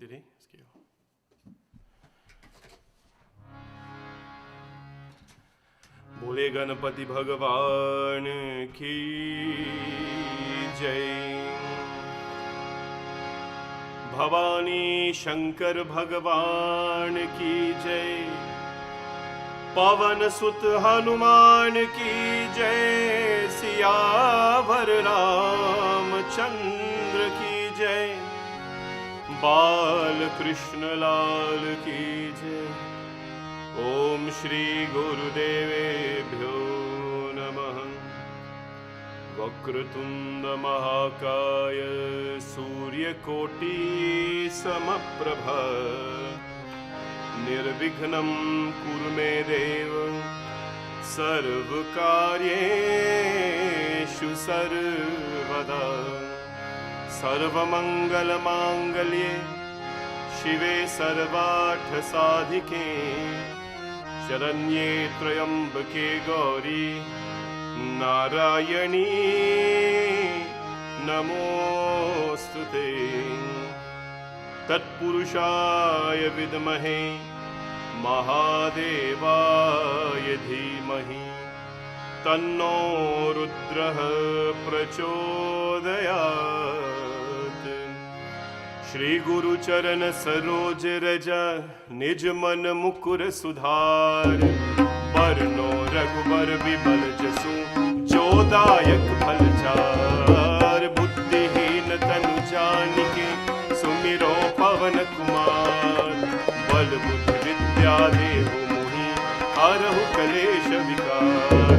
Did he? बोले गणपति भगवान की जय, भवानी शंकर भगवान की जय, पवन सुत हनुमान की जय, सियावर रामचंद्र की जय, बाल कृष्ण लाल की जय। ओम श्री गुरुदेवेभ्यो नमः। वक्रतुंड महाकाय सूर्यकोटि समप्रभ, निर्विघ्नं कुरु मे देव, सर्वकार्येषु सर्वदा। सर्वमंगलमांगल्ये शिवे सर्वार्थसाधिके, शरण्ये त्र्यंबके गौरी नारायणी नमोस्तुते। तत्पुरुषाय विद्महे महादेवाय धीमहि, तन्नो रुद्रः प्रचोदयात्। श्री गुरु चरण सरोज रज, निज मन मुकुर सुधार, बरनो रघुबर विमल जसु, जो दायक फल चार। बुद्धिहीन तनु जानिके, सुमिरो पवन कुमार, बल बुद्धि विद्या देहु मोहि, हरहु कलेश विकार।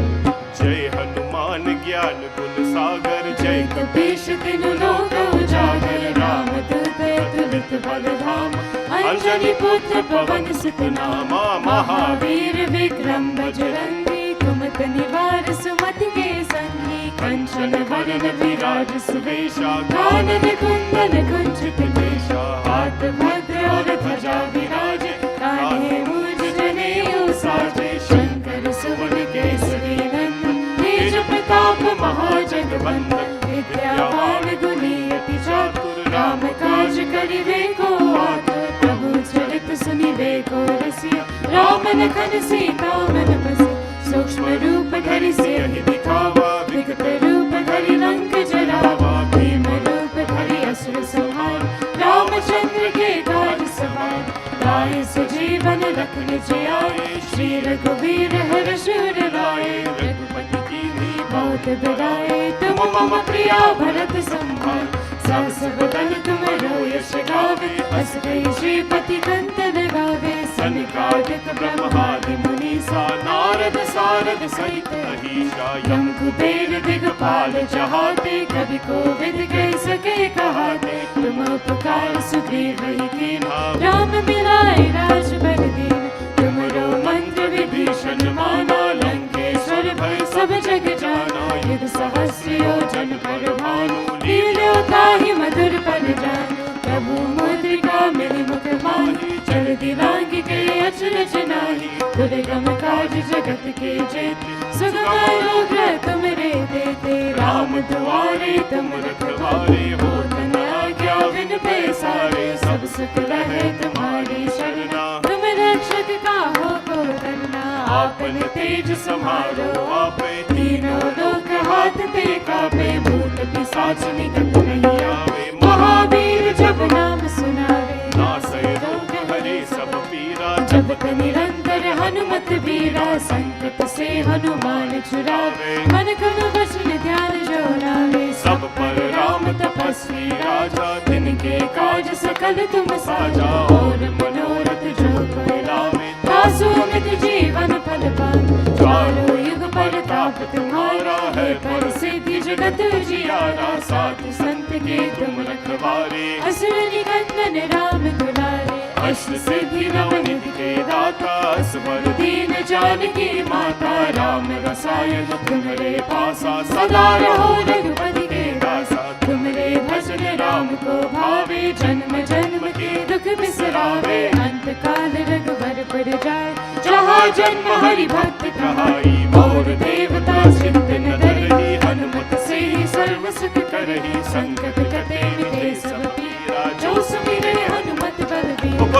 जय हनुमान ज्ञान गुण सागर, जय कपीश तिनु लोक उजागर। रामदूत अतुलित बल धाम, अंजनी पुत्र पवन सुत नामा। महावीर विक्रम बजरंगी, कुमत निवार सुमति के संगी। कंचन वरण विराज सुवेशा, कानन कुंडल कुंचित केशा। हाथ भद्र और ध्वजा विराजे, कान्हे मूज जनेऊ साजे। शंकर सुवन केसरी नंदन, तेज प्रताप महाजगवंदन। विद्यावान गुणी अति चातुर, राम काज करिबे को आतुर। प्रभु चरित सुनिबे को रसिया, राम लखन सीता मन बसिया। सूक्ष्म रूप धरि सियहि दिखावा, विकट रूप धरि लंक जरावा। भीम रूप धरि असुर संहार, रामचंद्र के काज सवार। लाए सजीवन लखन जियाए, श्री रघुवीर हर्ष उर लाए। रघुपति कीन्ही बहुत बड़ाई, तुम मम प्रिया भरत संभाल। सहस बदन तुमरो यश गावे, हस कहि श्रीपति कंठ लगावे। सनकादिक ब्रह्मादि मुनीसा, नारद सारद सहित अहीसा। यम कुबेर दिगपाल जहाते, कवि कोविद कह सके कहाते। तुम उपकार सुग्रीव ही कीन्हा, राम मिलाए राजभर दीन्हा। तुमरो मंत्र विभीषण माना, लंकेश्वर भय सब जग जाना। युग सहस्र योजन पर भानु, लील्यो ताहि मधुर फल जानु। प्रभु मुद्रिका मिलि मुख माहि, जल्दी लांघि के अचरज नाहि। दुर्गम काज जगत के जेते, सुगम अनुग्रह तुमरे देते। राम दुआरे तुम रखवारे, होत न आज्ञा बिन पैसारे। सब सुख लहै तुम्हारी शरणा, तुम रक्षक काहू को डरना। आपन तेज समारो आपे, तीनों लोक हाथ ते कापे। भूत पिशाच निकट नहीं आवे, महावीर जब नाम सुनावे। नासै रोग हरे सब पीरा, जपत निरंतर हनुमत बीरा। संकट से हनुमान छुड़ावे, मन क्रम वचन ध्यान जो लावे। सब पर राम तपस्वी राजा, तिनके काज सकल तुम साजा। और मनोरथ जो कोई लावे, तासु अमित जीवन फल पावे। चारों युग परताप तुम्हारा है, प्रसिद्धि जगत उजियारा। साधु संत के तुम रखवारे, असुर निकंदन राम दुलारे। अष्ट सिद्धि नवनिधि के दाता, असवर दीन जानकी माता। राम रसायन तुम्हारे पासा, सदा रहो रघुपति के दासा। तुम्हारे भजन राम को भावे, जन्म जन्म के दुख बिसरावे। अंत काल रघुबर पुर जाए, जहाँ जन्म हरि भक्त कहाई। और देवता सिद्ध न डरहि, हनुमत से सर्व सुख करहि। संकट कटे मिटे सब पीरा, जो सुमिरे हनुमत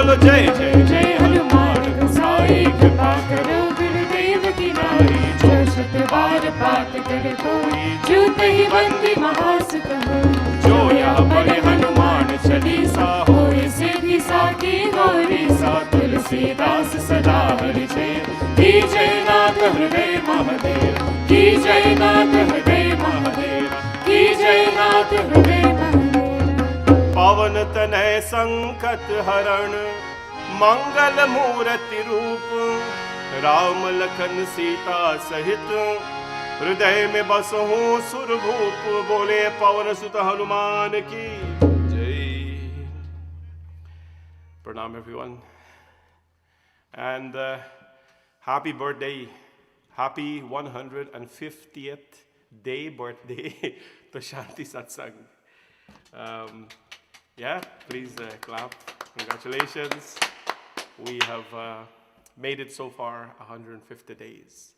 बोलो जय जय जय हनुमान गोसाई कृपा करो गुरुदेव की नारी जो शत बार पाठ करे कोई जूत ही बंदी महासुख हो जो यह पढ़े हनुमान चालीसा होए सिद्धि साकी गौरी सा तुलसीदास सदा हरि जय की जय नाथ हृदय महादेव की जय नाथ हृदय महादेव की जय नाथ हृदय महादेव पवन तनय संकट हरण मंगल मूर्ति रूप राम लखन सीता सहित हृदय में बसहूँ सुरभूप बोले पवन सुत हनुमान की जय. Pranam everyone and happy birthday, happy 150th day birthday to Shanti Satsangh. Yeah, please clap. Congratulations. We have made it so far 150 days.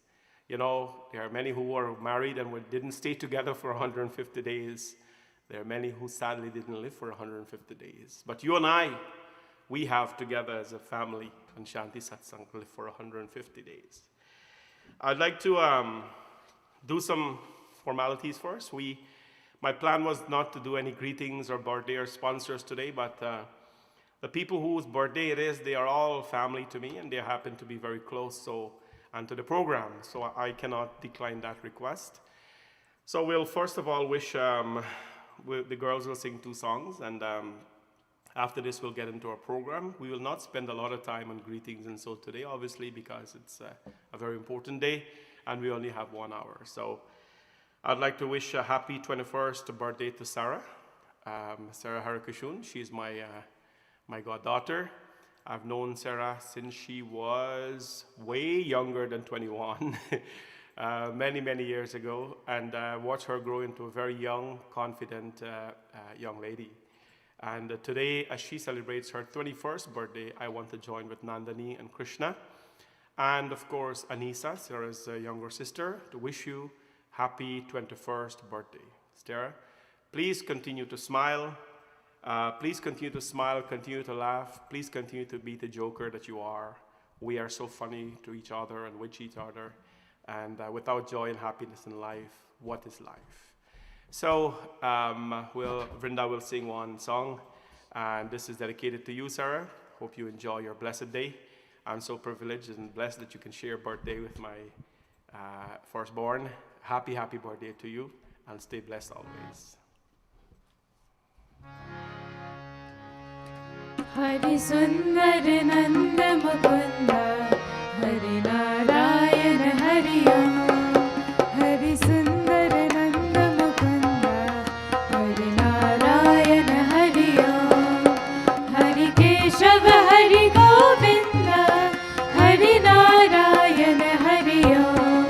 You know, there are many who are married and didn't stay together for 150 days. There are many who sadly didn't live for 150 days. But you and I, we have together as a family and Shanti Satsangh live for 150 days. I'd like to do some formalities first. My plan was not to do any greetings or birthday or sponsors today, but the people whose birthday it is, they are all family to me and they happen to be very close and to the program, so I cannot decline that request. So we'll first of all wish, the girls will sing 2 songs, and after this we'll get into our program. We will not spend a lot of time on greetings and so today, obviously, because it's a very important day and we only have 1 hour. So I'd like to wish a happy 21st birthday to Sarah. Sarah Harakashun, she's my goddaughter. I've known Sarah since she was way younger than 21, many years ago, and watched her grow into a very young, confident young lady. And today, as she celebrates her 21st birthday, I want to join with Nandini and Krishna, and of course, Anisa, Sarah's younger sister, to wish you happy 21st birthday. Sarah, please continue to smile. Please continue to smile, continue to laugh. Please continue to be the joker that you are. We are so funny to each other and with each other. And without joy and happiness in life, what is life? So Vrinda will sing 1 song. And this is dedicated to you, Sarah. Hope you enjoy your blessed day. I'm so privileged and blessed that you can share birthday with my firstborn. Happy birthday to you. And stay blessed always. Hari Sundar Nanda Mukunda Hari Narayan Hari Om Hari Sundar Nanda Mukunda Hari Narayan Hari Om Hari Keshav Hari Govinda Hari Narayan Hari Om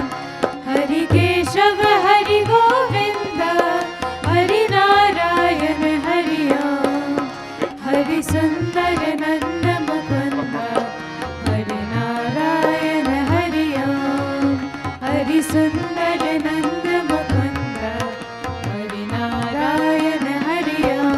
Hari Keshav Hari Govinda Hari Narayan Hari Om Hari Sundar Nanda Mukunda Hari Narayan Hari Om Hari Sundar Nanda Mukunda Hari Narayan Hari Om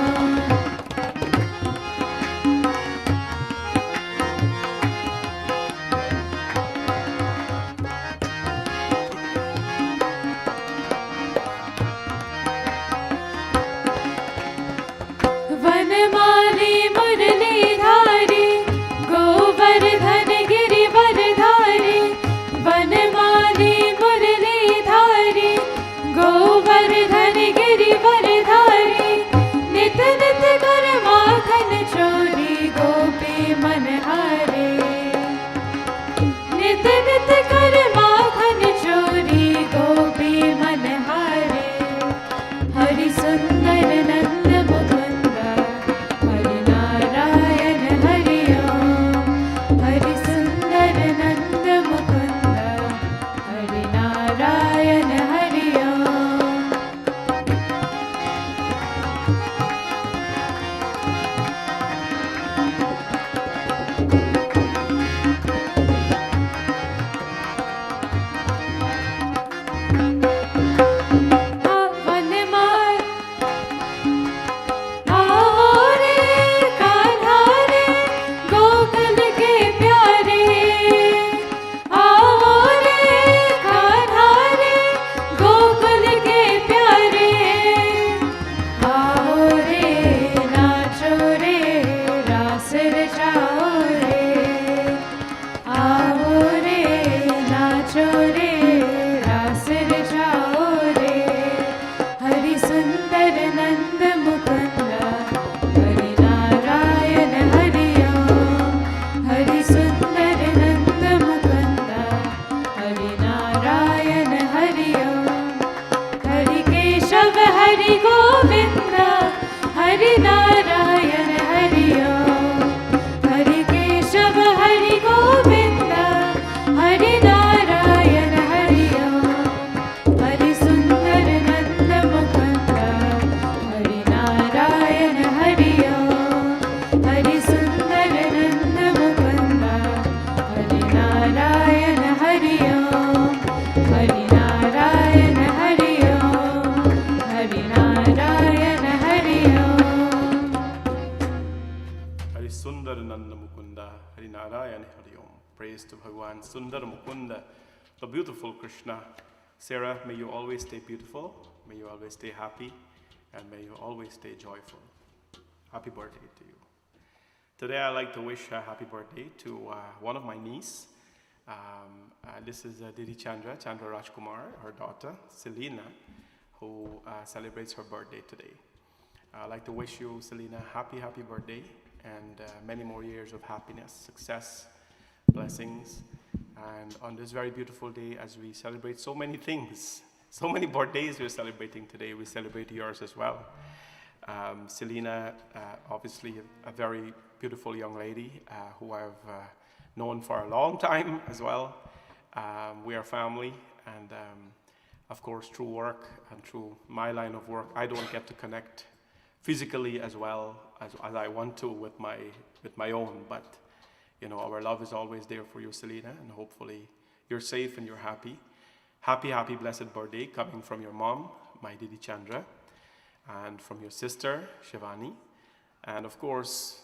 वनमाली मुरलीधारी गोवर्धन गिरिवरधारी वनमाली मुरलीधारी सुंदर नंद मुकुंद हरि नारायण हरि ओम हरि केशव हरि गोविंद हरि नारायण हरि ओम हरि केशव हरि गोविंद हरि नारायण हरि ओम हरि सुंदर नंद मुकुंद हरि नारायण हरि ओम हरि सुंदर नंद मुकुंद हरि नारायण हरि ओम हरि नारायण हरि ओम हरि नारायण हरि ओम Hari Sundar Nanda Mukunda, Hari Narayan Hari Om. Praise to Bhagwan Sundar Mukunda, the beautiful Krishna. Sarah, may you always stay beautiful, may you always stay happy, and may you always stay joyful. Happy birthday to you. Today I'd like to wish a happy birthday to one of my niece. This is Didi Chandra Rajkumar, her daughter, Selena, who celebrates her birthday today. I'd like to wish you, Selena, happy birthday and many more years of happiness, success, blessings. And on this very beautiful day, as we celebrate so many things, so many birthdays we're celebrating today, we celebrate yours as well. Selena, obviously a very beautiful young lady who I've known for a long time as well. We are family, and of course through work and through my line of work, I don't get to connect physically as well as I want to with my own, but you know, our love is always there for you, Selena, and hopefully you're safe and you're happy. Happy blessed birthday coming from your mom, my Didi Chandra, and from your sister Shivani, and of course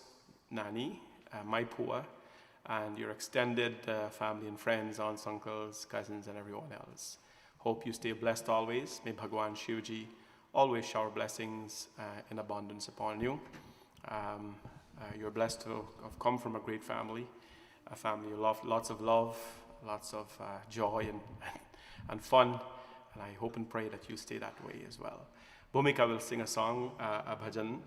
Nani, my Pua, and your extended family and friends, aunts, uncles, cousins, and everyone else. Hope you stay blessed always. May Bhagwan Shivji always shower blessings in abundance upon you. You're blessed to have come from a great family, a family you love, lots of love, lots of joy and fun, and I hope and pray that you stay that way as well. Bhumika will sing a song, a bhajan,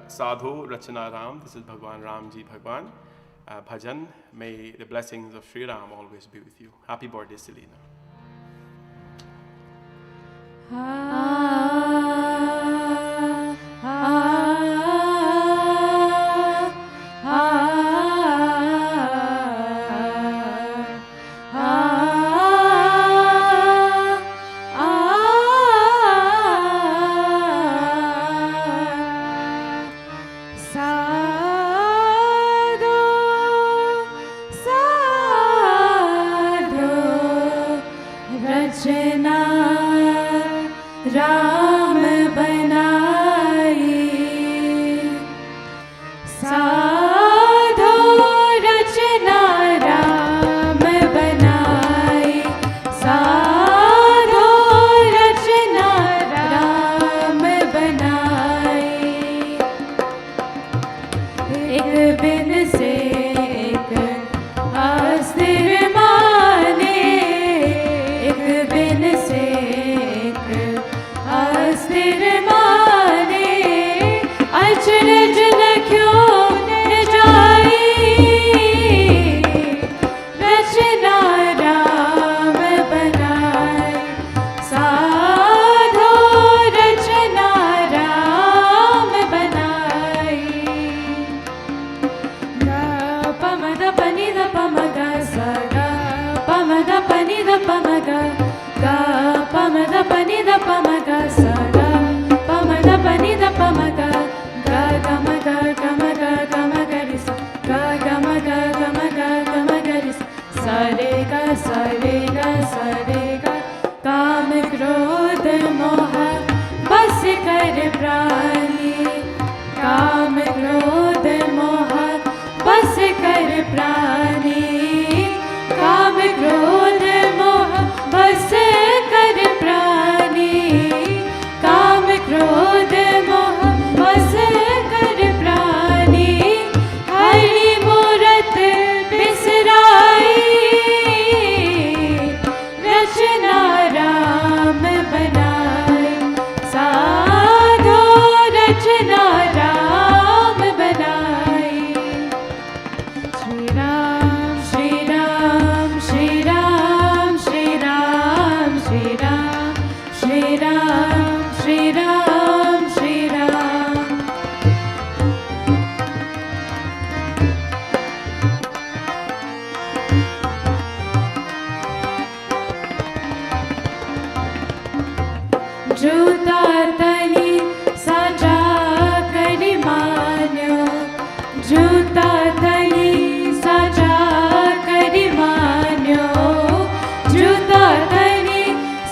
Sadhu Rachana Ram. This is Bhagwan Ramji Bhagwan. Bhajan, may the blessings of Sri Ram always be with you. Happy birthday, Selena. Ram बनाई साधो रचना राम बनाई साधो रचना राम बनाई एक बिन से एक अस्थिर माने एक बिन से अस्थिर माने अचरज न क्यों न जाई रचना राम बनाई साधो रचना राम बनाई गा पमद पनि द पमग सा गा पमद पनि द पमग गा पमद पनि द पमग सा गा पमद पनि द पमग गा गम गा गम गा गम गरि सा गा गम गा गम गा गम गरि सा रे गा काम क्रोध मोह बस कर प्राणी काम क्रोध मोह बस कर प्राणी काम क्रोध मोह बस कर प्राणी काम क्रोध मोह बस कर प्राणी हरि मूरत बिसराई रचना राम बनाई साधो रचना राम बनाई Shri Ram, Shri Ram, Shri Ram, Shri Ram, Shri Ram, Shri Ram, Shri Ram, Shri Ram. जूता तनी सजा करी मान्यो, जूता तनी सजा करी मान्यो, जूता तनी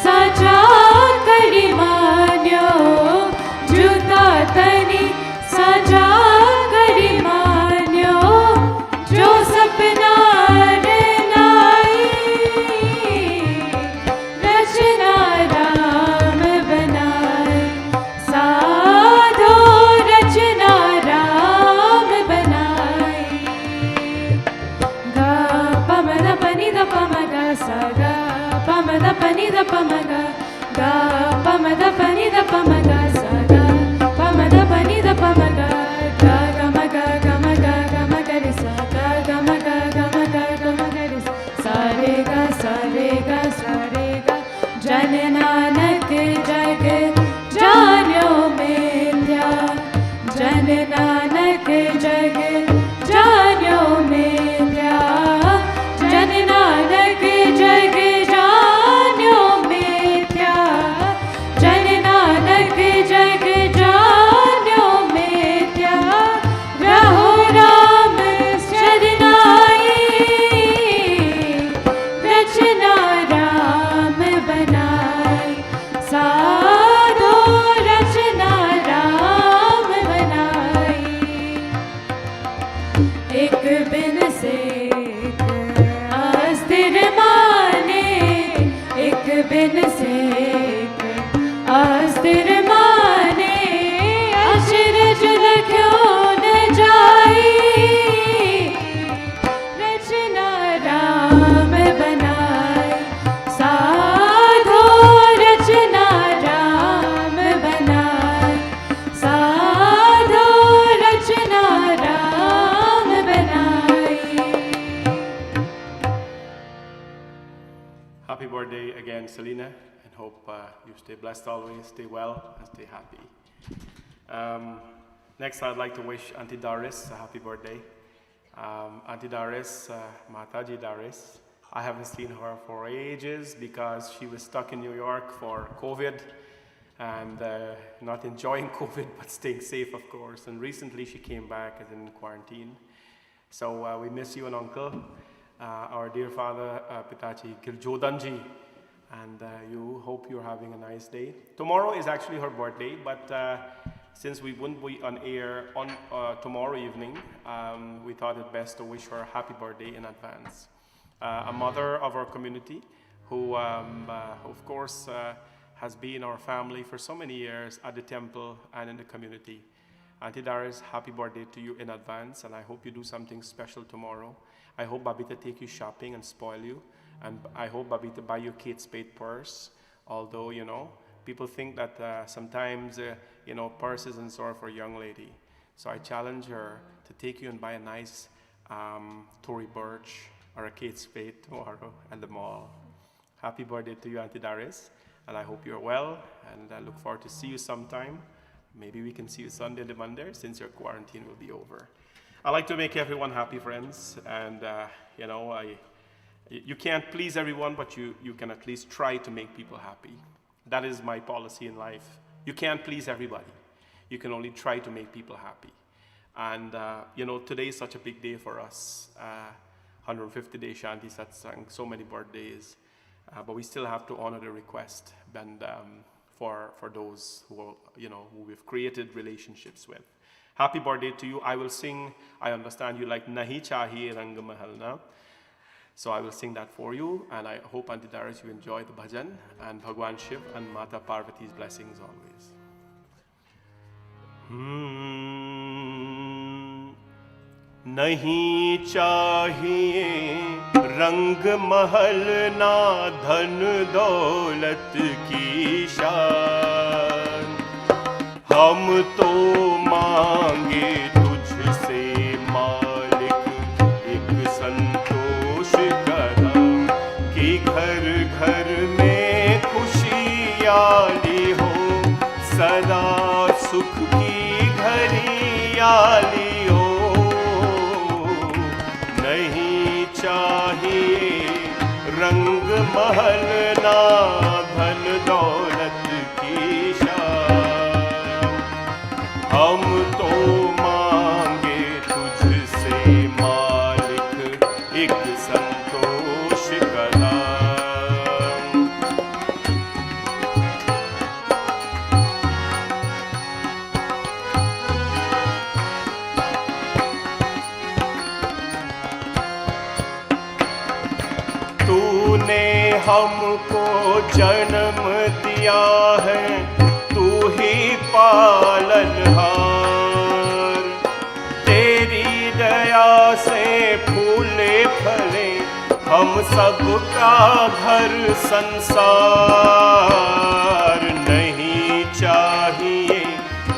सजा करी मान्यो, जूता तनी सजा करी मान्यो, जो सपना रनाई रचना राम बनाए, साधो रचना राम बनाए. गा पमद पनि द पमग सा गा पमद पनि द पमग गा पमद पनि द पमग सा गा पमद पनि द पमग गा गमग गमग गमग रि सा गा गमग गमग गमग रि सा रे गा सा रे गा सा रे गा. जन नानक जग जान्यो मेंद्या, जन नानक जग जान्यो मेंद्या, जन नानक जग जान्यो मेंद्या, जन नानक जग जान्यो मेंद्या. रहो राम शरणाई, रचना राम बनाई, साधो रचना राम बनाई. एक बिन से एक अस्थिर माने, एक बिन से एक अस्थिर माने, अचरज लख्यो न जाई, रचना राम बनाई, साधो रचना राम बनाई, साधो रचना राम बनाई. Happy birthday again, Selena, and hope you stay blessed always, stay well, and stay happy. Next, I'd like to wish Auntie Doris a happy birthday. Auntie Doris, Mataji Doris, I haven't seen her for ages because she was stuck in New York for COVID and not enjoying COVID, but staying safe, of course. And recently she came back as in quarantine. So we miss you and Uncle. Our dear father, Pitaji Giljodanji, and you hope you're having a nice day. Tomorrow is actually her birthday, but since we wouldn't be on air on tomorrow evening, we thought it best to wish her a happy birthday in advance. A mother of our community who, of course, has been our family for so many years at the temple and in the community. Auntie Doris, happy birthday to you in advance, and I hope you do something special tomorrow. I hope Babita take you shopping and spoil you, and I hope Babita buy you Kate Spade purse, although, you know, people think that sometimes, you know, purse isn't sort for a young lady. So I challenge her to take you and buy a nice Tory Burch or a Kate Spade tomorrow at the mall. Happy birthday to you, Auntie Doris, and I hope you're well, and I look forward to see you sometime. Maybe we can see you Sunday and Monday since your quarantine will be over. I like to make everyone happy, friends, and you know, you can't please everyone, but you can at least try to make people happy. That is my policy in life. You can't please everybody. You can only try to make people happy. And you know, today is such a big day for us. 150 day Shanti Satsangh, so many birthdays, but we still have to honor the request and for those who, you know, who we've created relationships with. Happy birthday to you. I will sing, I understand you like Nahi Chahiye Rang Mahal na. So I will sing that for you, and I hope, Auntie Doris, you enjoy the bhajan, and Bhagwan Shiv and Mata Parvati's blessings always. नहीं चाहिए रंग महल ना धन दौलत की शान, हम तो मांगे तुझसे मालिक एक सुख की घड़ियाली हो, नहीं चाहिए रंग महल ना धन दौलत की शान। हम तो मांगे तुझसे मालिक एक संतोष का दाम। तूने हमको जन्म दिया है, तू ही पालनहार। तेरी दया से फूले फले हम सबका घर संसार। नहीं चाहिए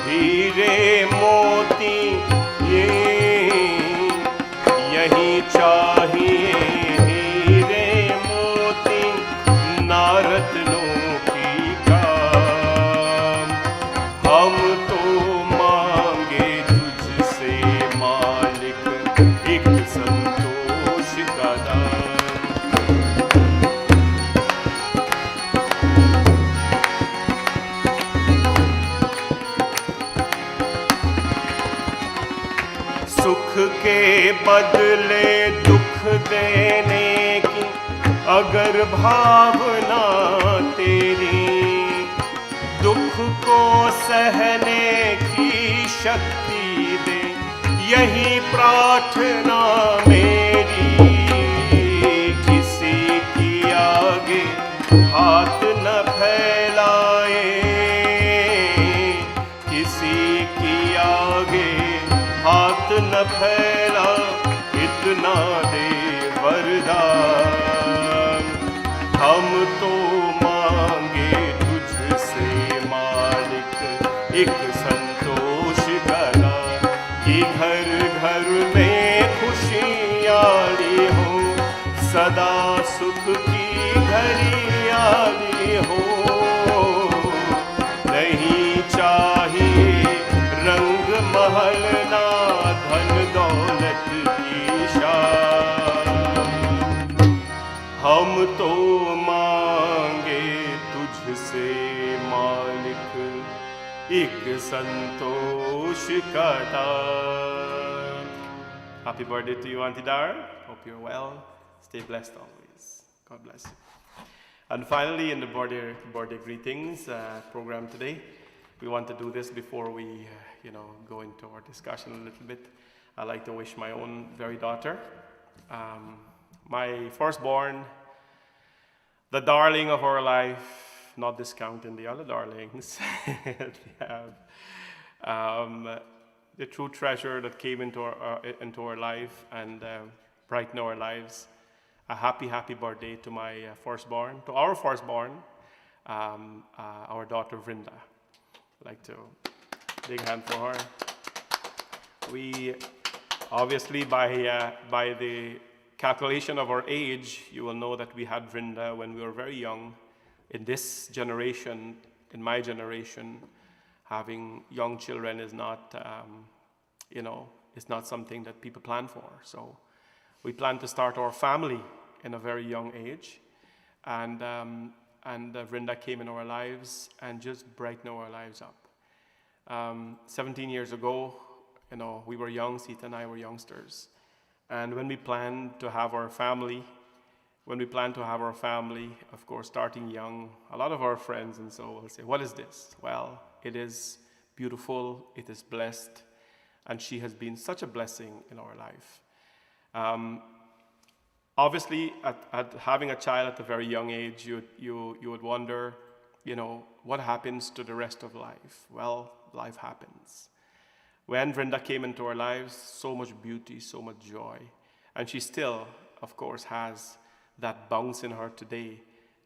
हीरे मोती ये, यही चाहिए हीरे मोती ना रत्नों की काम। हम तो मांगे तुझसे मालिक एक संतोष का दाम। सुख के बदले दुख देने की अगर भावना तेरी, दुख को सहने की शक्ति दे, यही प्रार्थना मेरी। किसी की आगे हाथ न फैलाए, किसी की आगे हाथ न फैला, इतना दे वरदान। हम तो मांगे तुझसे मालिक एक संतोष का दाम, कि घर घर में खुशियाली हो, सदा सुख की घड़ियाली हो। नहीं चाहिए रंग महल ना धन दौलत की शान। हम तो मांगे तुझसे मालिक एक संतोष का दाम। Happy birthday to you, Auntie Dar. Hope you're well. Stay blessed always. God bless you. And finally, in the birthday greetings program today, we want to do this before we, go into our discussion a little bit. I'd like to wish my own very daughter, my firstborn, the darling of our life, not discounting the other darlings. We have the true treasure that came into our life and brighten our lives. A happy birthday to my firstborn, to our firstborn, our daughter Vrinda. I'd like to big hand for her. We obviously by the calculation of our age, you will know that we had Vrinda when we were very young. In this generation, in my generation, having young children is not, it's not something that people plan for. So we plan to start our family in a very young age, and Vrinda came in our lives and just brightened our lives up. 17 years ago, we were young, Sita and I were youngsters. And when we planned to have our family, of course, starting young, a lot of our friends and so will say, what is this? Well, it is beautiful, it is blessed, and she has been such a blessing in our life. Obviously, at having a child at a very young age, you would wonder, what happens to the rest of life? Well, life happens. When Vrinda came into our lives, so much beauty, so much joy. And she still, of course, has that bounce in her today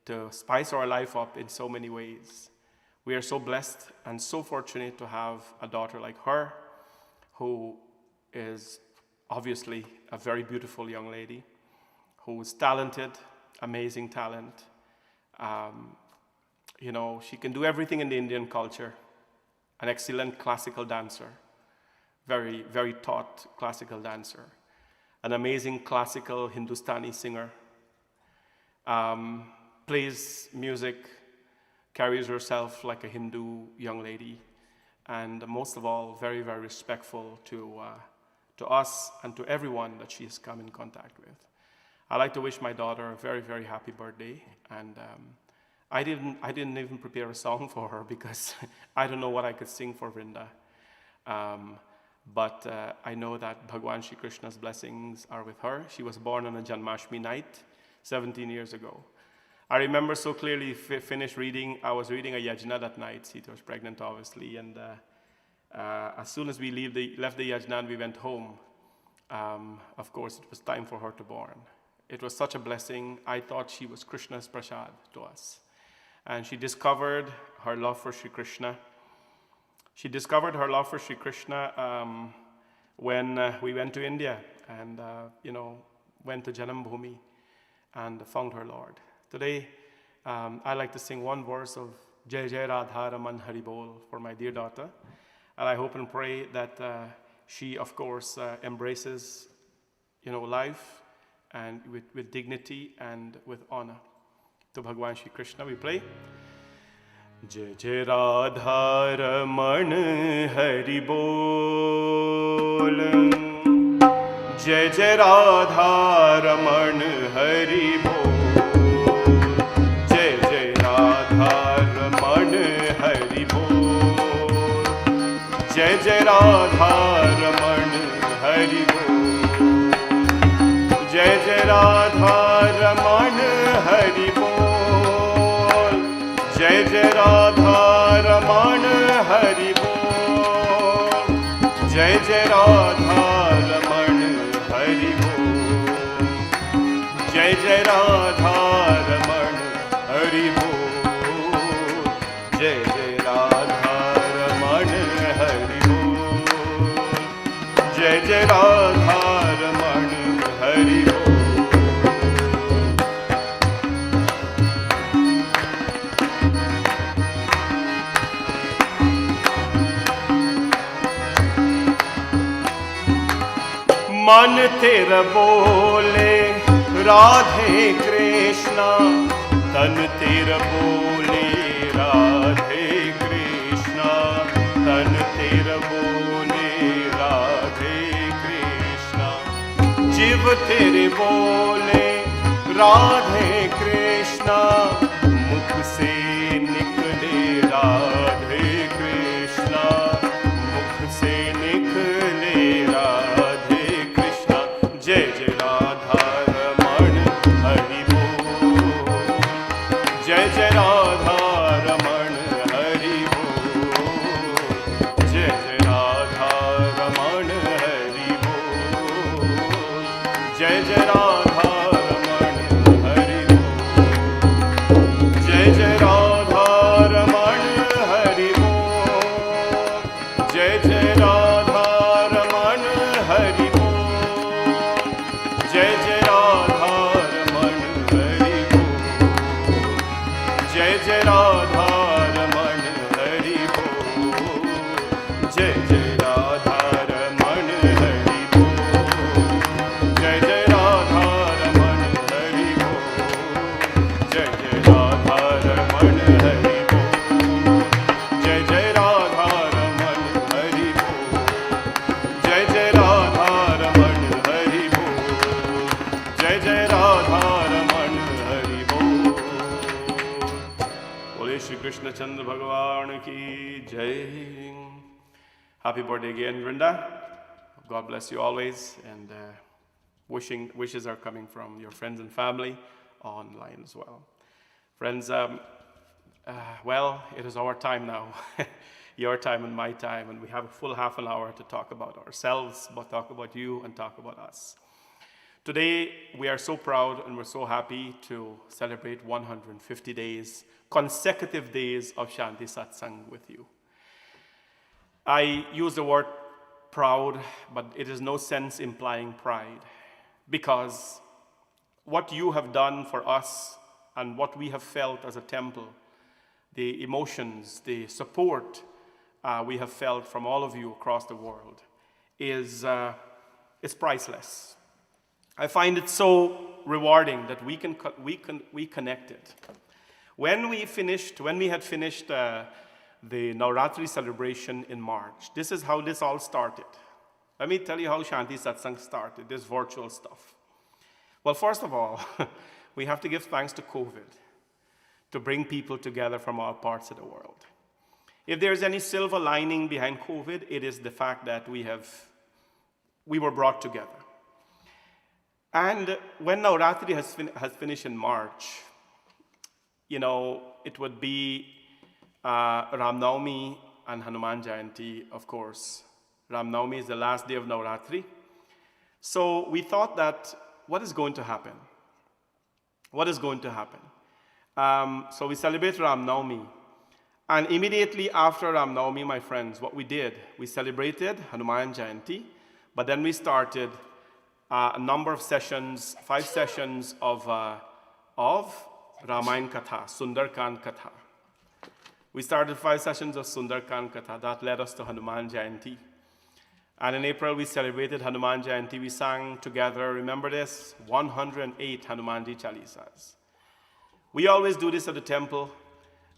to spice our life up in so many ways. We are so blessed and so fortunate to have a daughter like her, who is obviously a very beautiful young lady, who is talented, amazing talent. She can do everything in the Indian culture. an excellent classical dancer, very, very taught classical dancer, an amazing classical Hindustani singer, plays music, carries herself like a Hindu young lady, and most of all, very, very respectful to us and to everyone that she has come in contact with. I'd like to wish my daughter a very, very happy birthday, and I didn't even prepare a song for her because I don't know what I could sing for Vrinda. But I know that Bhagwan Shri Krishna's blessings are with her. She was born on a Janmashtami night 17 years ago. I remember so clearly, finished reading, I was reading a yajna that night. Sita was pregnant, obviously, and as soon as we left the yajna and we went home, of course, it was time for her to born. It was such a blessing. I thought she was Krishna's prasad to us. And she discovered her love for Shri Krishna. She discovered her love for Shri Krishna when we went to India and, went to Janam Bhumi and found her Lord. Today, I like to sing one verse of Jai Jai Radha Raman Hari Bol for my dear daughter. And I hope and pray that she, of course, embraces, life and with dignity and with honor. To Bhagwan Shri Krishna we play. Jai Jai Radha Raman Hari Bol. Jai Jai Radha Raman Hari Bol. Jai Jai Radha Raman Hari Bol. Jai Jai Radha Raman Hari Bol. Jai Jai Radha Raman Hari Bol. Jai Jai Radha Raman Hari Bol. Jai Jai Radha Raman Hari Bol. Jai Jai Radha Raman Hari Bol. Jai Jai Radha Raman Hari Bol. Jai Jai Radha Raman Hari Bol. मन तेरा बोले राधे कृष्णा, तन तेरा बोले राधे कृष्णा, तन तेरा बोले राधे कृष्णा। जीव तेरे बोले राधे कृष्णा, मुख से निकले राधे कृष्णा, मुख से निकले राधे। जय जय राधा रमण हरि बोल। जय जय राधा रमण हरि बोल। जय जय राधा रमण हरि बोल। जय जय राधा रमण हरि बोल। जय जय राधा रमण हरि बोल। जय जय राधा रमण हरि बोल। जय जय राधा रमण हरि बोल। जय जय राधा रमण हरि बोल। जय जय राधा रमण हरि बोल। जय जय राधा रमण हरि बोल। जय जय राधा रमण हरि बोल। जय जय राधा रमण हरि बोल। जय जय राधा रमण हरि बोल। जय जय राधा रमण हरि बोल। बोले श्री कृष्ण चंद्र भगवान की जय। Happy birthday again, Vrinda. God bless you always, and wishes are coming from your friends and family online as well. Friends, well, it is our time now, your time and my time, and we have a full half an hour to talk about ourselves, but talk about you and talk about us. Today, we are so proud and we're so happy to celebrate 150 days, consecutive days of Shanti Satsangh with you. I use the word proud, but it is no sense implying pride, because what you have done for us and what we have felt as a temple, the emotions, the support, we have felt from all of you across the world is priceless. I find it so rewarding that we connected. When we had finished the Navratri celebration in March, this is how this all started. Let me tell you how Shanti Satsangh started, this virtual stuff. Well, first of all, we have to give thanks to COVID to bring people together from all parts of the world. If there's any silver lining behind COVID, it is the fact that we were brought together. And when Navratri has finished in March, it would be Ram Navami and Hanuman Jayanti, of course. Ram Navami is the last day of Navratri. So we thought that, what is going to happen? What is going to happen? So we celebrate Ram Navami. And immediately after Ram Navami, my friends, what we did, we celebrated Hanuman Jayanti, but then we started a number of sessions, 5 sessions of Ramayana Katha, Sundarkand Katha. We started 5 sessions of Sundarkand Katha. That led us to Hanuman Jayanti. And in April, we celebrated Hanuman Jayanti. We sang together, remember this, 108 Hanumanji Chalisas. We always do this at the temple,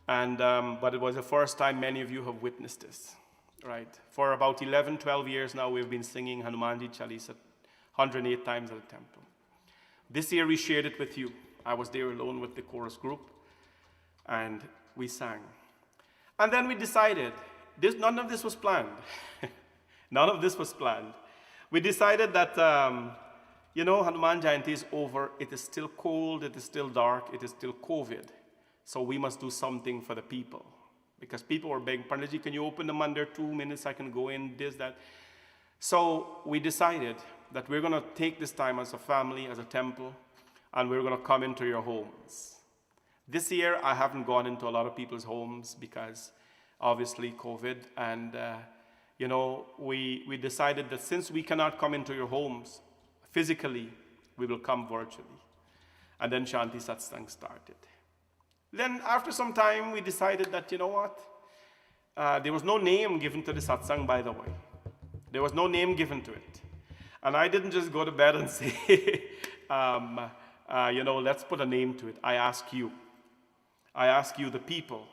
but it was the first time many of you have witnessed this, right? For about 11, 12 years now, we've been singing Hanumanji Chalisa 108 times at the temple. This year, we shared it with you. I was there alone with the chorus group, and we sang. And then we decided, none of this was planned. None of this was planned. We decided that, Hanuman Jayanti is over. It is still cold. It is still dark. It is still COVID. So we must do something for the people. Because people were begging, Panditji, can you open them under 2 minutes? I can go in, this, that. So we decided that we're going to take this time as a family, as a temple, and we're going to come into your homes. This year, I haven't gone into a lot of people's homes because, obviously, COVID. And, we decided that since we cannot come into your homes physically, we will come virtually. And then Shanti Satsangh started. Then, after some time, we decided that, there was no name given to the satsang, by the way. There was no name given to it. And I didn't just go to bed and say, let's put a name to it. I ask you, the people,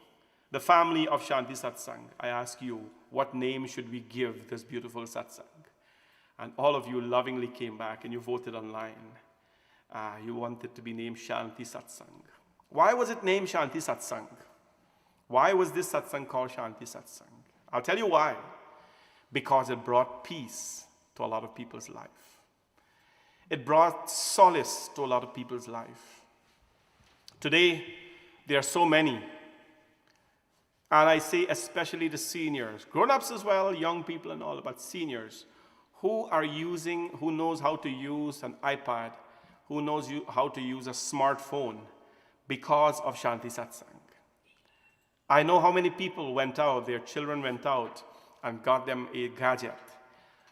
the family of Shanti Satsangh, I ask you, what name should we give this beautiful satsang? And all of you lovingly came back and you voted online. You wanted to be named Shanti Satsangh. Why was it named Shanti Satsangh? Why was this satsang called Shanti Satsangh? I'll tell you why. Because it brought peace to a lot of people's life. It brought solace to a lot of people's life. Today, there are so many, and I say especially the seniors, grown-ups as well, young people and all, but seniors, who knows how to use an iPad, who knows how to use a smartphone because of Shanti Satsangh. I know how many people went out, their children went out and got them a gadget,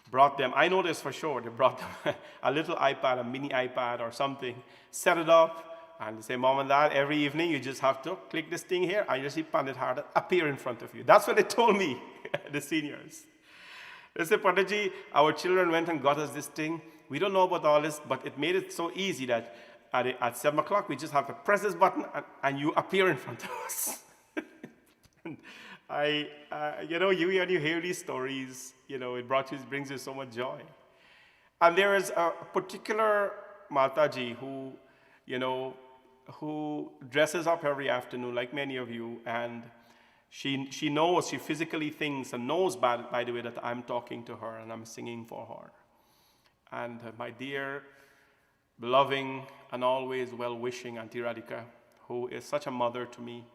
brought them, I know this for sure, they brought them a little iPad, a mini iPad or something, set it up, and they say, Mom and Dad, every evening you just have to click this thing here, and you see Pandit Harda appear in front of you. That's what they told me, the seniors. They said, Panditji, our children went and got us this thing. We don't know about all this, but it made it so easy that at 7 o'clock, we just have to press this button, and you appear in front of us. And you hear these stories, it brings you so much joy. And there is a particular Mataji who dresses up every afternoon, like many of you, and she physically thinks and knows, by the way, that I'm talking to her and I'm singing for her. And my dear, loving, and always well-wishing Auntie Radhika, who is such a mother to me,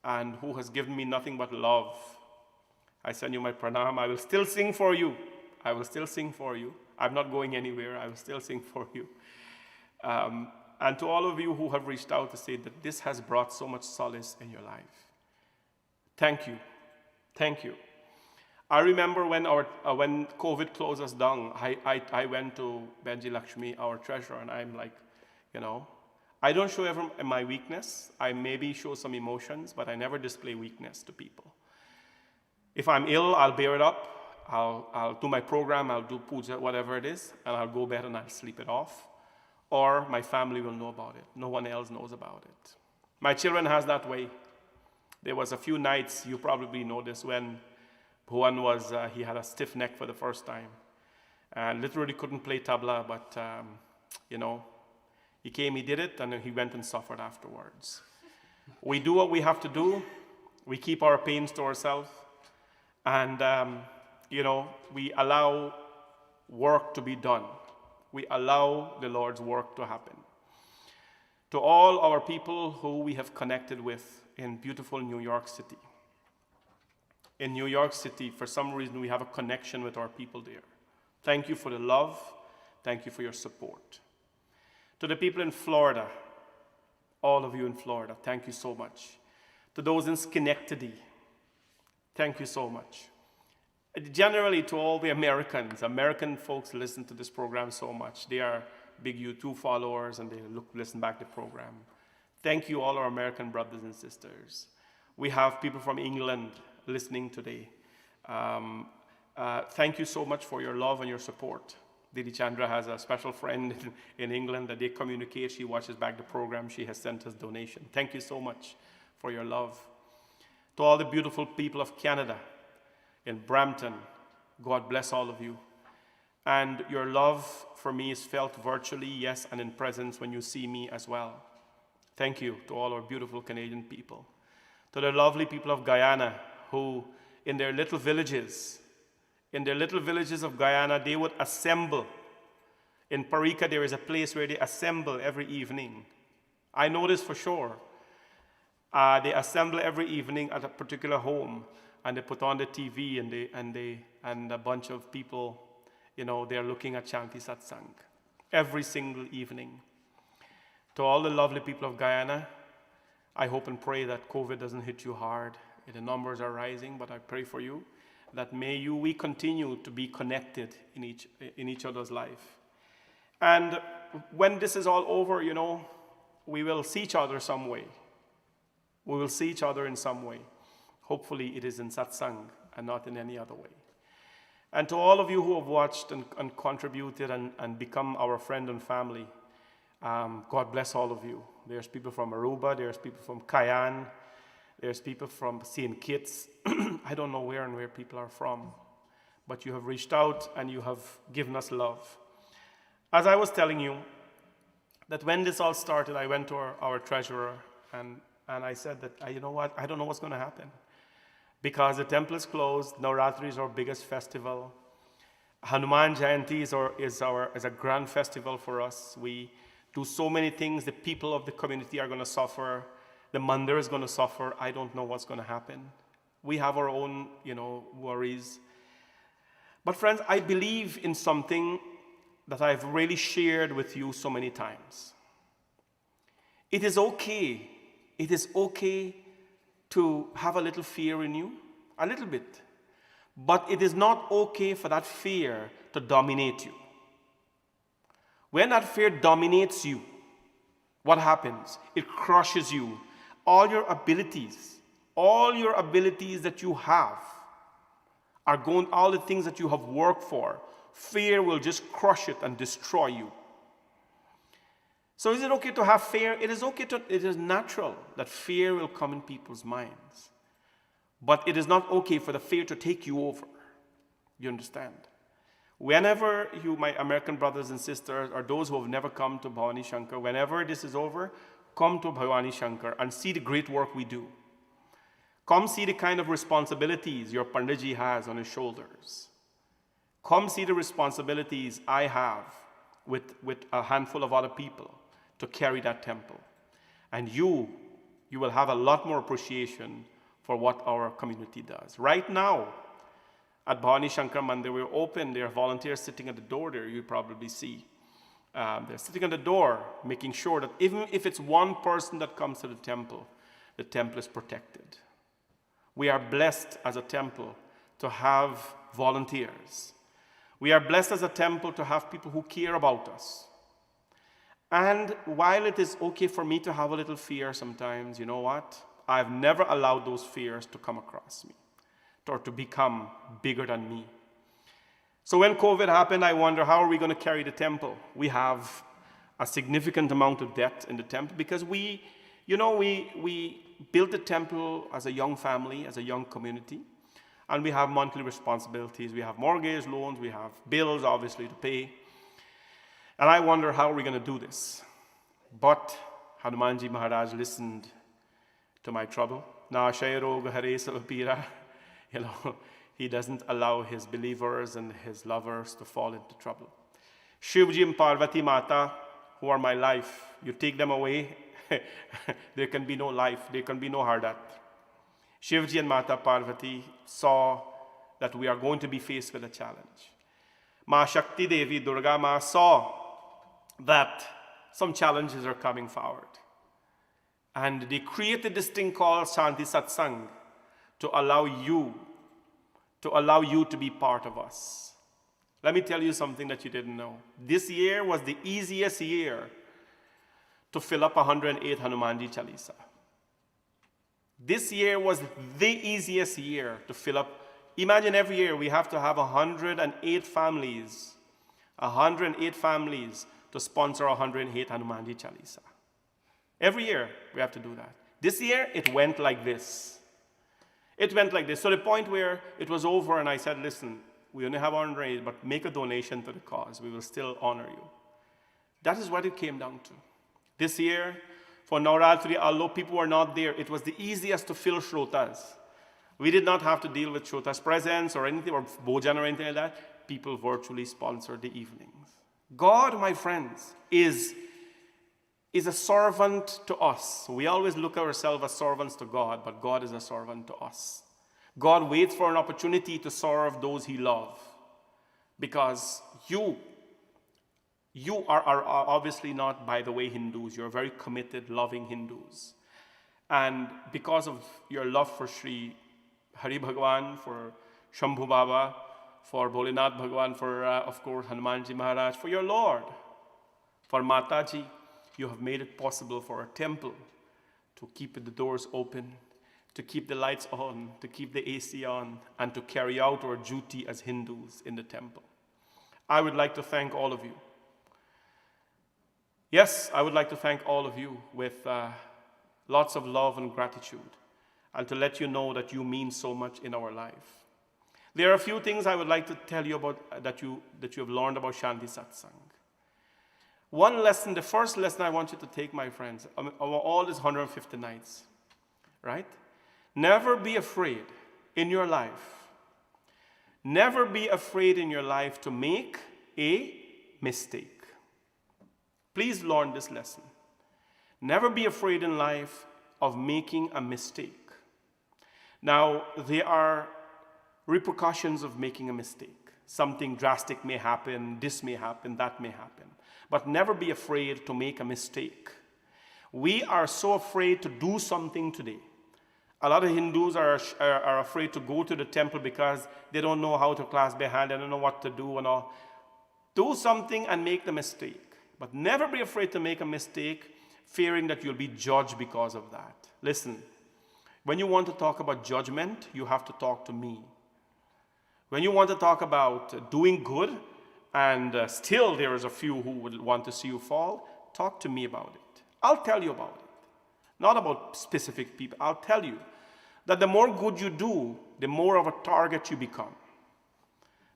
and who has given me nothing but love. I send you my pranam. I will still sing for you. I will still sing for you. I'm not going anywhere. I will still sing for you. And to all of you who have reached out to say that this has brought so much solace in your life. Thank you. Thank you. I remember when COVID closed us down, I went to Benji Lakshmi, our treasurer, and I'm like, I don't show ever my weakness. I maybe show some emotions, but I never display weakness to people. If I'm ill, I'll bear it up. I'll do my program, I'll do puja, whatever it is, and I'll go bed and I'll sleep it off. Or my family will know about it. No one else knows about it. My children has that way. There was a few nights, you probably know this, when Bhuvan he had a stiff neck for the first time. And literally couldn't play tabla, but he came, he did it, and then he went and suffered afterwards. We do what we have to do. We keep our pains to ourselves. And, we allow work to be done. We allow the Lord's work to happen. To all our people who we have connected with in beautiful New York City. In New York City, for some reason, we have a connection with our people there. Thank you for the love. Thank you for your support. To the people in Florida, all of you in Florida, thank you so much. To those in Schenectady, thank you so much. Generally, to all the Americans, American folks listen to this program so much. They are big YouTube followers and they listen back to the program. Thank you, all our American brothers and sisters. We have people from England listening today. Thank you so much for your love and your support. Didi Chandra has a special friend in England that they communicate. She watches back the program. She has sent us donation. Thank you so much for your love. To all the beautiful people of Canada, in Brampton, God bless all of you. And your love for me is felt virtually, yes, and in presence when you see me as well. Thank you to all our beautiful Canadian people. To the lovely people of Guyana, who in their little villages of Guyana, they would assemble. In Parika, there is a place where they assemble every evening. I know this for sure. They assemble every evening at a particular home, and they put on the TV, and a bunch of people, they're looking at Shanti Satsangh every single evening. To all the lovely people of Guyana, I hope and pray that COVID doesn't hit you hard. The numbers are rising, but I pray for you that we continue to be connected in each other's life. And when this is all over, we will see each other some way. We will see each other in some way. Hopefully it is in satsang and not in any other way. And to all of you who have watched and contributed and become our friend and family, God bless all of you. There's people from Aruba, there's people from Cayenne, there's people from St. Kitts. I don't know where people are from, but you have reached out and you have given us love. As I was telling you, that when this all started, I went to our treasurer and I said that, you know what, I don't know what's going to happen. Because the temple is closed, Navratri is our biggest festival. Hanuman Jayanti is a grand festival for us. We do so many things. The people of the community are going to suffer. The mandir is going to suffer. I don't know what's going to happen. We have our own, worries. But friends, I believe in something that I've really shared with you so many times. It is okay. It is okay to have a little fear in you, a little bit. But it is not okay for that fear to dominate you. When that fear dominates you, what happens? It crushes you. All your abilities that you have all the things that you have worked for, fear will just crush it and destroy you. So is it okay to have fear? It is natural that fear will come in people's minds. But it is not okay for the fear to take you over. You understand? Whenever you, my American brothers and sisters, or those who have never come to Bhavani Shankar, whenever this is over, come to Bhavani Shankar and see the great work we do. Come see the kind of responsibilities your Panditji has on his shoulders. Come see the responsibilities I have with a handful of other people to carry that temple. And you will have a lot more appreciation for what our community does. Right now, at Bhavani Shankar Mandir, we're open. There are volunteers sitting at the door there, you probably see. They're sitting at the door, making sure that even if it's one person that comes to the temple is protected. We are blessed as a temple to have volunteers. We are blessed as a temple to have people who care about us. And while it is okay for me to have a little fear sometimes, you know what? I've never allowed those fears to come across me, or to become bigger than me. So when COVID happened, I wonder, how are we going to carry the temple? We have a significant amount of debt in the temple because we built the temple as a young family, as a young community, and we have monthly responsibilities. We have mortgage loans, we have bills, obviously, to pay. And I wonder, how are we going to do this? But Hanumanji Maharaj listened to my trouble. Na Shairog Hare Savapira. He doesn't allow his believers and his lovers to fall into trouble. Shivji and Parvati Mata, who are my life, you take them away, there can be no life, there can be no Hardat. Shivji and Mata Parvati saw that we are going to be faced with a challenge. Ma Shakti Devi Durga Ma saw that some challenges are coming forward. And they created this thing called Shanti Satsangh to allow you to be part of us. Let me tell you something that you didn't know. This year was the easiest year to fill up 108 Hanumanji Chalisa. This year was the easiest year to fill up. Imagine every year we have to have 108 families to sponsor 108 Hanumanji Chalisa. Every year we have to do that. This year it went like this. It went like this. So the point where it was over and I said, listen, we only have 108, but make a donation to the cause. We will still honor you. That is what it came down to. This year, for Navratri, although people were not there, it was the easiest to fill shrotas. We did not have to deal with shrotas' presents or anything, or bhojan or anything like that. People virtually sponsored the evenings. God, my friends, is a servant to us. We always look at ourselves as servants to God, but God is a servant to us. God waits for an opportunity to serve those he loves. Because you are obviously not, by the way, Hindus. You're very committed, loving Hindus. And because of your love for Sri Hari Bhagwan, for Shambhu Baba, for Bholinath Bhagwan, for, of course, Hanumanji Maharaj, for your Lord, for Mataji, you have made it possible for our temple to keep the doors open, to keep the lights on, to keep the AC on, and to carry out our duty as Hindus in the temple. I would like to thank all of you. Yes, I would like to thank all of you with lots of love and gratitude, and to let you know that you mean so much in our life. There are a few things I would like to tell you about that you have learned about Shanti Satsangh. One lesson, the first lesson I want you to take, my friends, all these 150 nights, right? Never be afraid in your life. Never be afraid in your life to make a mistake. Please learn this lesson. Never be afraid in life of making a mistake. Now, there are repercussions of making a mistake. Something drastic may happen, this may happen, that may happen. But never be afraid to make a mistake. We are so afraid to do something today. A lot of Hindus are afraid to go to the temple because they don't know how to clasp their hand, they don't know what to do and all. Do something and make the mistake. But never be afraid to make a mistake, fearing that you'll be judged because of that. Listen, when you want to talk about judgment, you have to talk to me. When you want to talk about doing good, and still there is a few who would want to see you fall, talk to me about it. I'll tell you about it. Not about specific people. I'll tell you that the more good you do, the more of a target you become.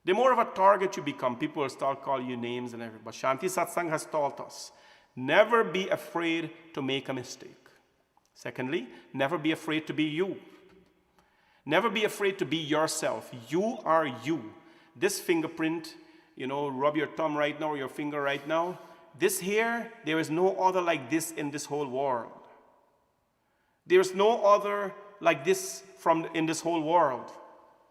The more of a target you become, people will start calling you names and everything. But Shanti Satsangh has taught us, never be afraid to make a mistake. Secondly, never be afraid to be you. Never be afraid to be yourself. You are you. This fingerprint, rub your thumb right now or your finger right now. This hair, there is no other like this in this whole world. There is no other like this in this whole world.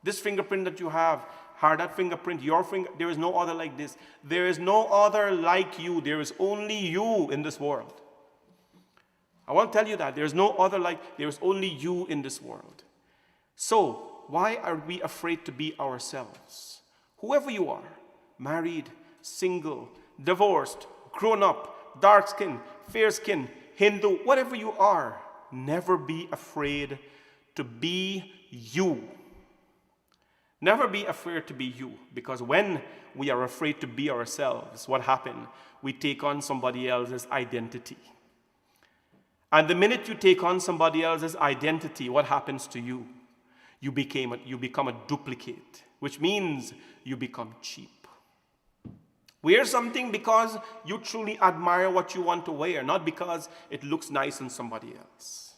This fingerprint that you have, that fingerprint, your finger, there is no other like this. There is no other like you. There is only you in this world. I want to tell you that. There is no other like, there is only you in this world. So, why are we afraid to be ourselves? Whoever you are, married, single, divorced, grown up, dark skin, fair skin, Hindu, whatever you are, never be afraid to be you. Never be afraid to be you, because when we are afraid to be ourselves, what happens? We take on somebody else's identity. And the minute you take on somebody else's identity, what happens to you? You become a duplicate, which means you become cheap. Wear something because you truly admire what you want to wear, not because it looks nice on somebody else.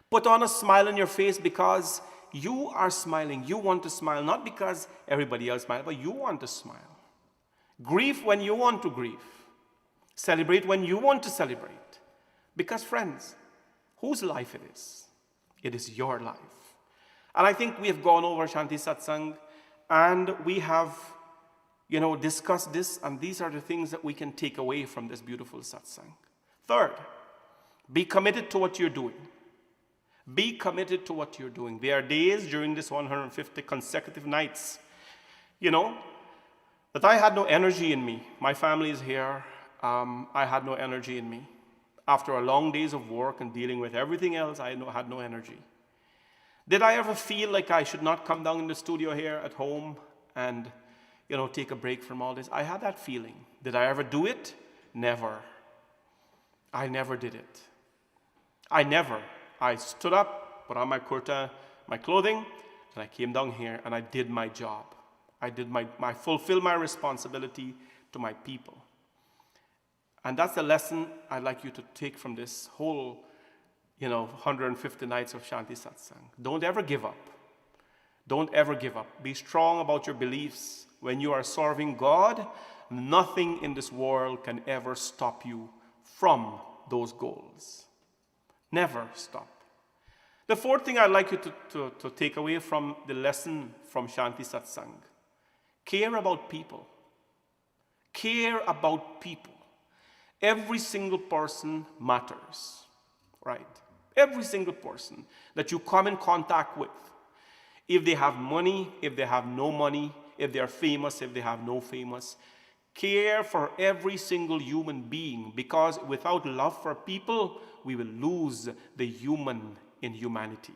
Put on a smile on your face because you are smiling. You want to smile, not because everybody else smiles, but you want to smile. Grieve when you want to grieve. Celebrate when you want to celebrate. Because friends, whose life it is? It is your life. And I think we have gone over Shanti Satsangh and we have, discussed this, and these are the things that we can take away from this beautiful satsang. Third, be committed to what you're doing. Be committed to what you're doing. There are days during this 150 consecutive nights, that I had no energy in me. My family is here. I had no energy in me. After a long days of work and dealing with everything else, I had no energy. Did I ever feel like I should not come down in the studio here at home and, take a break from all this? I had that feeling. Did I ever do it? Never. I never did it. I stood up, put on my kurta, my clothing, and I came down here and I did my job. I fulfilled my responsibility to my people. And that's the lesson I'd like you to take from this whole 150 nights of Shanti Satsang. Don't ever give up. Don't ever give up. Be strong about your beliefs. When you are serving God, nothing in this world can ever stop you from those goals. Never stop. The fourth thing I'd like you to take away from the lesson from Shanti Satsang. Care about people. Care about people. Every single person matters, right? Every single person that you come in contact with. If they have money, if they have no money, if they are famous, if they have no famous. Care for every single human being, because without love for people, we will lose the human in humanity.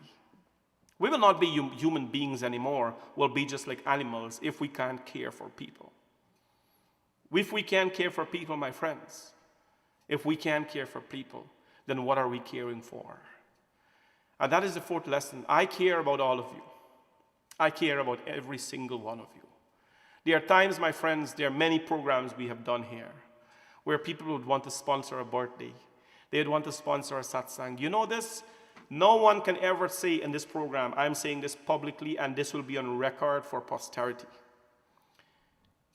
We will not be human beings anymore. We'll be just like animals if we can't care for people. If we can't care for people, my friends, if we can't care for people, then what are we caring for? And that is the fourth lesson. I care about all of you. I care about every single one of you. There are times, my friends, there are many programs we have done here where people would want to sponsor a birthday. They'd want to sponsor a satsang. You know this? No one can ever say in this program, I'm saying this publicly, and this will be on record for posterity.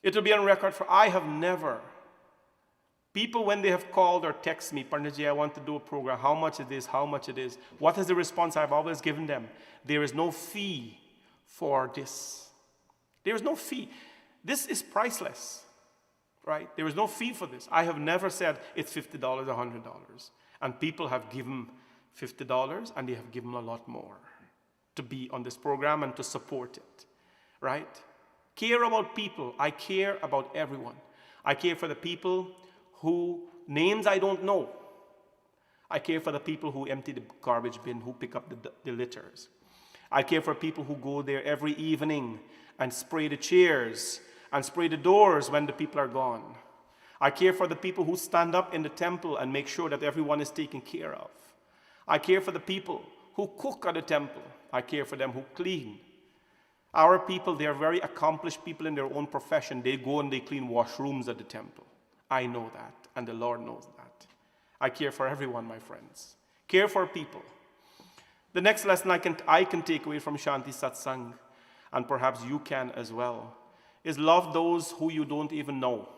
It will be on record for I have never. People, when they have called or texted me, Panditji, I want to do a program, how much it is, how much it is. What is the response I've always given them? There is no fee for this. There is no fee. This is priceless, right? There is no fee for this. I have never said it's $50, $100. And people have given $50 and they have given a lot more to be on this program and to support it, right? Care about people. I care about everyone. I care for the people who names I don't know. I care for the people who empty the garbage bin, who pick up the litters. I care for people who go there every evening and spray the chairs and spray the doors when the people are gone. I care for the people who stand up in the temple and make sure that everyone is taken care of. I care for the people who cook at the temple. I care for them who clean. Our people, they are very accomplished people in their own profession. They go and they clean washrooms at the temple. I know that, and the Lord knows that. I care for everyone, my friends. Care for people. The next lesson I can take away from Shanti Satsang, and perhaps you can as well, is love those who you don't even know.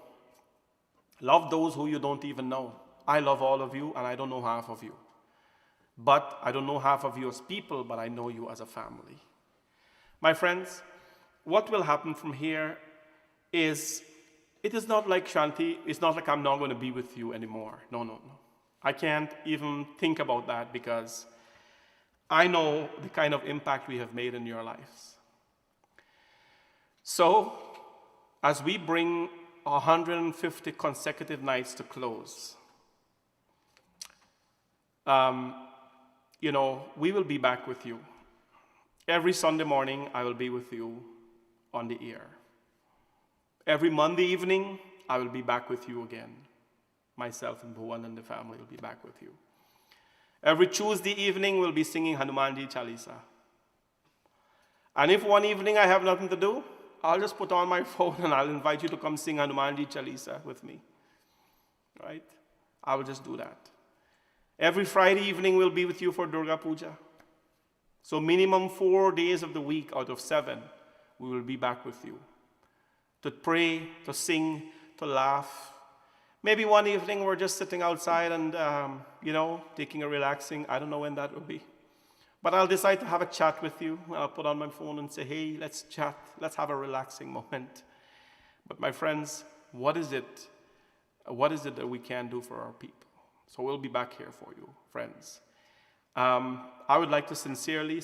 Love those who you don't even know. I love all of you, and I don't know half of you. But I don't know half of you as people, but I know you as a family. My friends, what will happen from here is, it is not like Shanti, it's not like I'm not going to be with you anymore. No, no, no. I can't even think about that because I know the kind of impact we have made in your lives. So, as we bring 150 consecutive nights to close, we will be back with you. Every Sunday morning, I will be with you on the air. Every Monday evening, I will be back with you again. Myself and Bhuvan and the family will be back with you. Every Tuesday evening, we'll be singing Hanumanji Chalisa. And if one evening I have nothing to do, I'll just put on my phone and I'll invite you to come sing Hanumanji Chalisa with me. Right? I will just do that. Every Friday evening, we'll be with you for Durga Puja. So minimum 4 days of the week out of 7, we will be back with you. To pray, to sing, to laugh. Maybe one evening we're just sitting outside and, taking a relaxing, I don't know when that will be. But I'll decide to have a chat with you. I'll put on my phone and say, hey, let's chat. Let's have a relaxing moment. But my friends, what is it that we can do for our people? So we'll be back here for you, friends. I would like to sincerely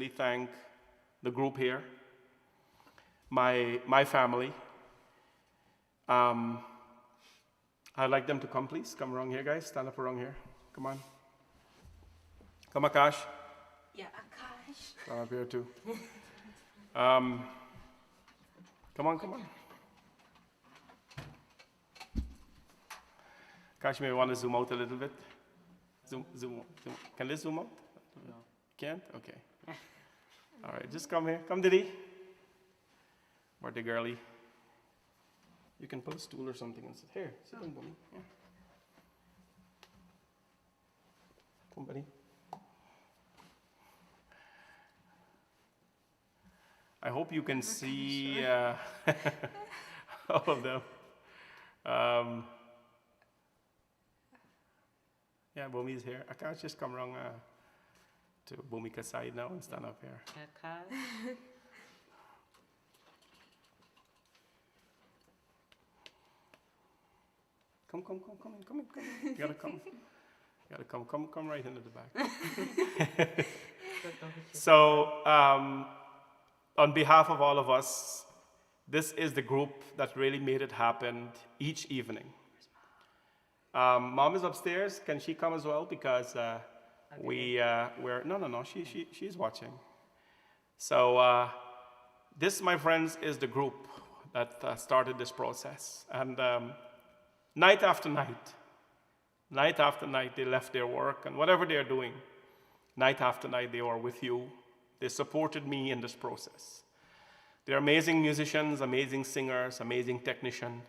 thank the group here, my family. I'd like them to come, please. Come around here, guys. Stand up around here. Come on. Come, Akash. Yeah, Akash. Come up here, too. Come on. Akash, may want to zoom out a little bit? Zoom. Can they zoom out? No. Can't? Okay. All right, just come here. Come, Diddy. Or the girlie. You can put a stool or something and sit here. Sit down, buddy. Yeah. Come, buddy. I hope you can see all of them. Yeah, Bhumi's here. Akash, just come around to Bhumika's side now and stand up here. Akash. Come in. You gotta come. Come right into the back. So, on behalf of all of us, this is the group that really made it happen each evening. Mom is upstairs. Can she come as well? Because she's watching. So this, my friends, is the group that started this process. And night after night, they left their work and whatever they're doing. Night after night, they were with you. They supported me in this process. They're amazing musicians, amazing singers, amazing technicians,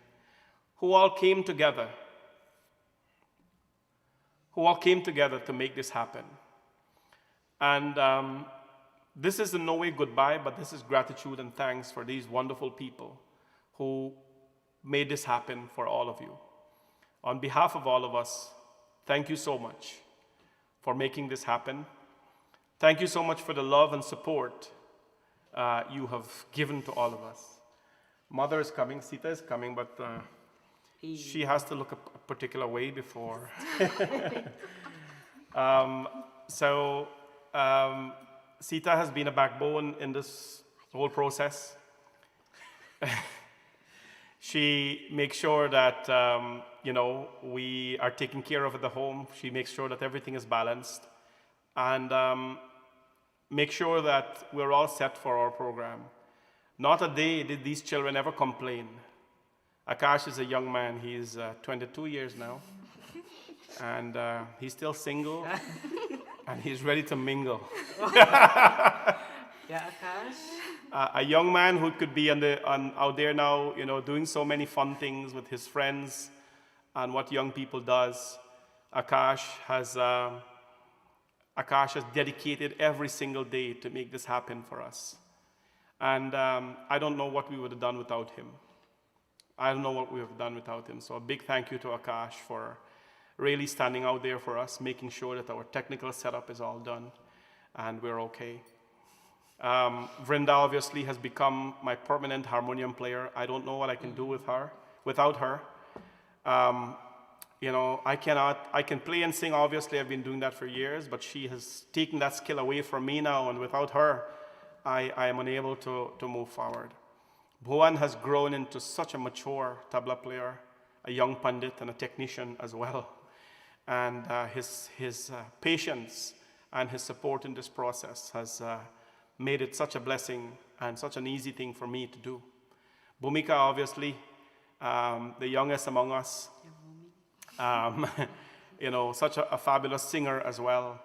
who all came together to make this happen. And this is in no way goodbye, but this is gratitude and thanks for these wonderful people who made this happen for all of you. On behalf of all of us, thank you so much for making this happen. Thank you so much for the love and support you have given to all of us. Mother is coming, Sita is coming, but she has to look a particular way before. Sita has been a backbone in this whole process. She makes sure that we are taking care of at the home. She makes sure that everything is balanced, and make sure that we're all set for our program. Not a day did these children ever complain. Akash is a young man. He's 22 years now, and he's still single, and he's ready to mingle. Yeah, Akash. A young man who could be out there now, doing so many fun things with his friends and what young people does. Akash has dedicated every single day to make this happen for us. And I don't know what we would have done without him. So a big thank you to Akash for really standing out there for us, making sure that our technical setup is all done and we're okay. Vrinda obviously has become my permanent harmonium player. I don't know what I can do without her. I can play and sing, obviously, I've been doing that for years, but she has taken that skill away from me now, and without her, I am unable to move forward. Bhuvan has grown into such a mature tabla player, a young pandit and a technician as well. And his patience and his support in this process has made it such a blessing and such an easy thing for me to do. Bhumika, obviously, the youngest among us, such a fabulous singer as well,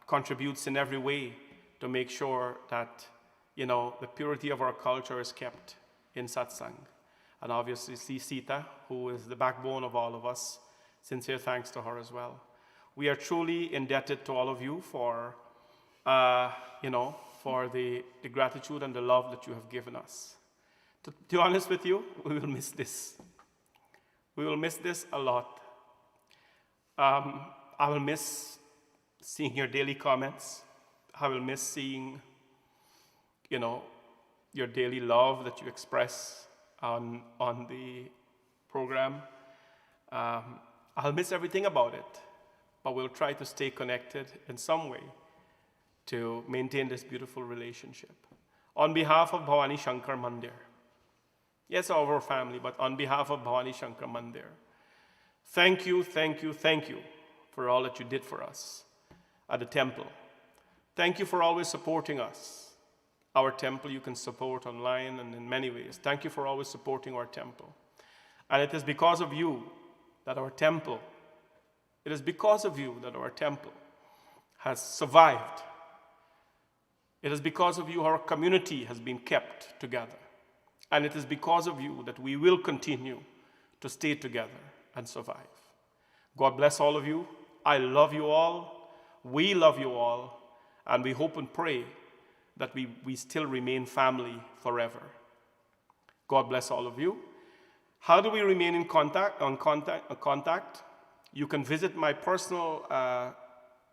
contributes in every way to make sure that, the purity of our culture is kept in satsang. And obviously, Sita, who is the backbone of all of us, sincere thanks to her as well. We are truly indebted to all of you for, for the gratitude and the love that you have given us. To be honest with you, we will miss this. We will miss this a lot. I will miss seeing your daily comments. I will miss seeing, your daily love that you express on the program. I'll miss everything about it, but we'll try to stay connected in some way to maintain this beautiful relationship. On behalf of Bhavani Shankar Mandir, yes, our family, but on behalf of Bhavani Shankar Mandir, thank you for all that you did for us at the temple. Thank you for always supporting us. Our temple you can support online and in many ways. Thank you for always supporting our temple. And it is because of you that our temple, has survived. It is because of you our community has been kept together. And it is because of you that we will continue to stay together and survive. God bless all of you. I love you all. We love you all. And we hope and pray that we still remain family forever. God bless all of you. How do we remain in contact? You can visit my personal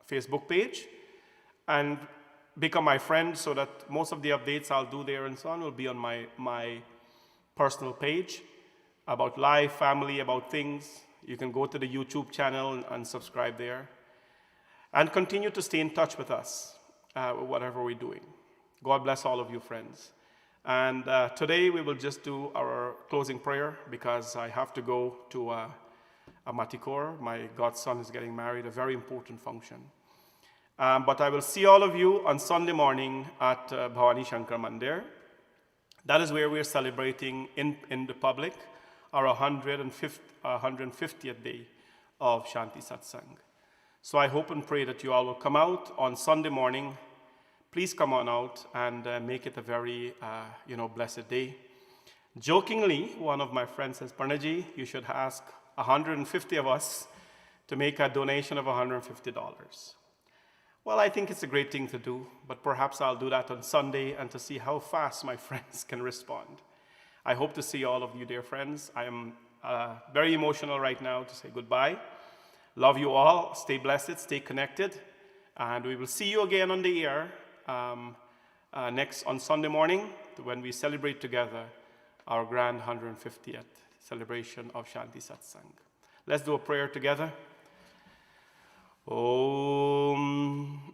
Facebook page and become my friend so that most of the updates I'll do there and so on will be on my personal page about life, family, about things. You can go to the YouTube channel and subscribe there. And continue to stay in touch with us, whatever we're doing. God bless all of you, friends. And today we will just do our closing prayer because I have to go to a matikor. My godson is getting married, a very important function. But I will see all of you on Sunday morning at Bhavani Shankar Mandir. That is where we're celebrating in the public our 150th day of Shanti Satsangh. So I hope and pray that you all will come out on Sunday morning. Please come on out and make it a very, blessed day. Jokingly, one of my friends says, Parnaji, you should ask 150 of us to make a donation of $150. Well, I think it's a great thing to do, but perhaps I'll do that on Sunday and to see how fast my friends can respond. I hope to see all of you, dear friends. I am very emotional right now to say goodbye. Love you all. Stay blessed, stay connected, and we will see you again on the air next on Sunday morning when we celebrate together our grand 150th celebration of Shanti Satsangh. Let's do a prayer together. Om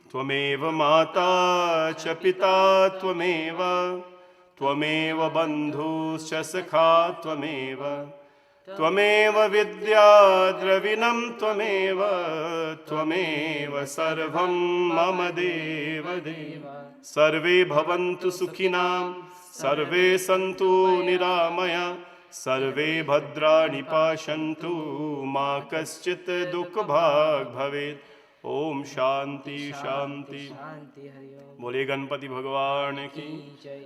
Tvameva Mata Cha Pita Tvameva Tvameva Bandhu Cha Sakha Tvameva Tvameva Vidya Dravinam Tvameva Tvameva Sarvam Mama Deva Deva Sarve Bhavantu Sukhinam Sarve Santu Niramaya Sarve Bhadrani Pashantu Ma Kaschit Dukha Bhag Bhavet Om Shanti Shanti Bole Ganpati Bhagwan Ki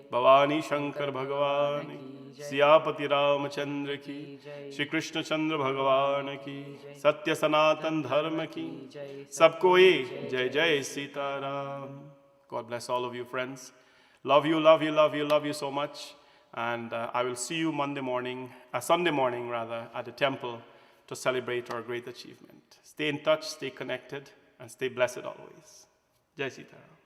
Bhavani Shankar Bhagwan Ki Siyapati Ramachandra Ki Shri Krishna Chandra Bhagwan Ki Satya Sanatan Dharma Ki Sabko Ek Jai Jai Sita Ram. God bless all of you, friends. Love you, love you, love you, love you so much. And I will see you Sunday morning, at the temple to celebrate our great achievement. Stay in touch, stay connected, and stay blessed always. Jai Sita Ram.